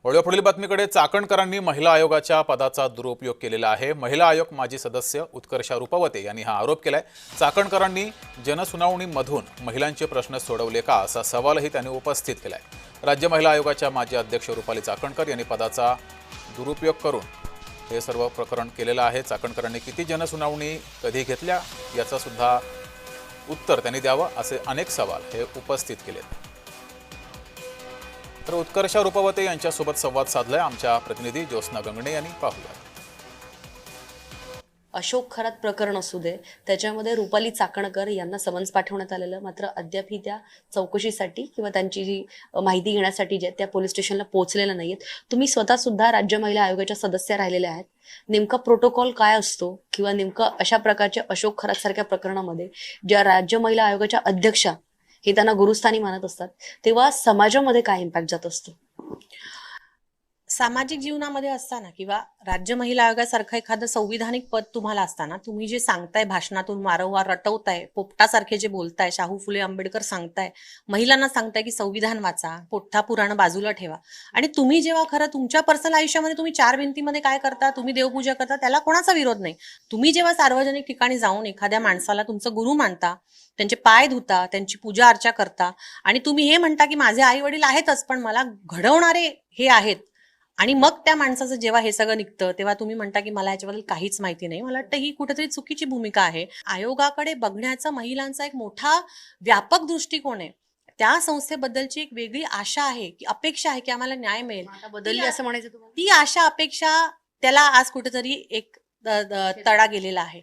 पुढील बातमीकडे चाकणकरांनी महिला आयोगाच्या पदाचा दुरुपयोग केलेला आहे। महिला आयोग माजी सदस्य उत्कर्षा रुपवते यांनी हा आरोप केलाय। चाकणकरांनी जनसुनावणीमधून महिलांचे प्रश्न सोडवले का असा सवालही त्यांनी उपस्थित केलाय। राज्य महिला आयोगाच्या माजी अध्यक्ष रुपाली चाकणकर यांनी पदाचा दुरुपयोग करून हे सर्व प्रकरण केलेलं आहे। चाकणकरांनी किती जनसुनावणी कधी घेतल्या याचा सुद्धा उत्तर त्यांनी द्यावं असे अनेक सवाल हे उपस्थित केलेत। तर उत्कर्षा रुपवते यांच्यासोबत संवाद साधलाय आमच्या प्रतिनिधी ज्योत्स्ना गंगणे यांनी। पाहूया। अशोक खरात प्रकरण असू दे, त्याच्यामध्ये रुपाली चाकणकर यांना समन्स पाठवण्यात आलेलं, मात्र अद्यापही त्या चौकशीसाठी किंवा त्यांची जी माहिती घेण्यासाठी जे त्या पोलीस स्टेशनला पोहोचलेल्या नाहीयेत। तुम्ही स्वतः सुद्धा राज्य महिला आयोगाच्या सदस्य राहिलेल्या आहेत। नेमका प्रोटोकॉल काय असतो किंवा नेमका अशा प्रकारच्या अशोक खरात सारख्या प्रकरणामध्ये ज्या राज्य महिला आयोगाच्या अध्यक्षा हे त्यांना गुरुस्थानी मानत असतात, तेव्हा समाजामध्ये काय इम्पॅक्ट जात असतो? सामाजिक जीवनामध्ये असताना किंवा राज्य महिला आयोगासारखं एखादं संविधानिक पद तुम्हाला असताना तुम्ही जे सांगताय, भाषणातून वारंवार रटवताय, पोपटासारखे जे बोलताय, शाहू फुले आंबेडकर सांगताय, महिलांना सांगताय की संविधान वाचा, पोट्टा पुराण बाजूला ठेवा, आणि तुम्ही जेव्हा खरं तुमच्या पर्सनल आयुष्यामध्ये तुम्ही चार भिंतीमध्ये काय करता, तुम्ही देवपूजा करता, त्याला कोणाचा विरोध नाही। तुम्ही जेव्हा सार्वजनिक ठिकाणी जाऊन एखाद्या माणसाला तुमचं गुरु मानता, त्यांचे पाय धुता, त्यांची पूजा अर्चा करता, आणि तुम्ही हे म्हणता की माझे आई वडील आहेतच पण मला घडवणारे हे आहेत, आणि मग त्या माणसाचं जेव्हा हे सगळं निघतं तेव्हा तुम्ही म्हणता की मला याच्याबद्दल काहीच माहिती नाही। मला वाटतं ही कुठेतरी चुकीची भूमिका आहे। आयोगाकडे बघण्याचा महिलांचा एक मोठा व्यापक दृष्टिकोन आहे। त्या संस्थेबद्दलची एक वेगळी आशा आहे, की अपेक्षा आहे की आम्हाला न्याय मिळेल, बदलली असं म्हणायचं तुम्हाला? ती आशा अपेक्षा त्याला आज कुठेतरी एक तडा गेलेला आहे।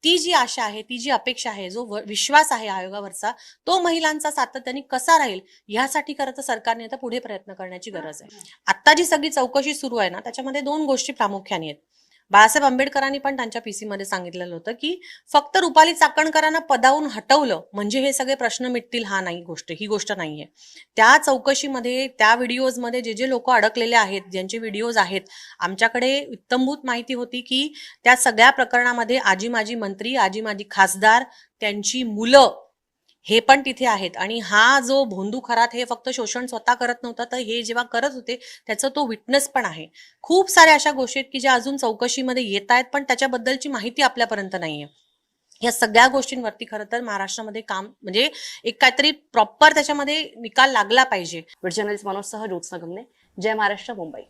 ती जी आशा आहे, ती जी अपेक्षा आहे, जो विश्वास आहे आयोगावरचा, तो महिलांचा सातत्याने कसा राहील यासाठी खरं तर सरकारने आता पुढे प्रयत्न करण्याची गरज आहे। आता जी सगळी चौकशी सुरू आहे ना, त्याच्यामध्ये दोन गोष्टी प्रामुख्याने आहेत। बाळासाहेब आंबेडकरांनी पण त्यांच्या पीसी मध्ये सांगितलेलं होतं की फक्त रुपाली चाकणकरांना पदावरून हटवलं म्हणजे हे सगळे प्रश्न मिटतील, ही गोष्ट नाहीये। त्या चौकशीमध्ये, त्या व्हिडिओजमध्ये जे लोक अडकलेले आहेत, ज्यांचे व्हिडिओज आहेत, आमच्याकडे इत्तंभूत माहिती होती की त्या सगळ्या प्रकरणामध्ये आजी माजी मंत्री, आजी माजी खासदार, त्यांची मुलं हे पण तिथे आहेत, आणि हा जो भोंदू खरात हे फक्त शोषण स्वतः करत नव्हता, तर हे जेव्हा करत होते त्याचा तो विटनेस पण आहे। खूप साऱ्या अशा गोष्टी आहेत की ज्या अजून चौकशीमध्ये येत आहेत पण त्याच्याबद्दलची माहिती आपल्यापर्यंत नाहीये। या सगळ्या गोष्टींवरती खरं तर महाराष्ट्रामध्ये काम म्हणजे एक काहीतरी प्रॉपर त्याच्यामध्ये निकाल लागला पाहिजे। जर्नलिस्ट मनोज सह ज्योत्स्ना गंगणे, जय महाराष्ट्र, मुंबई।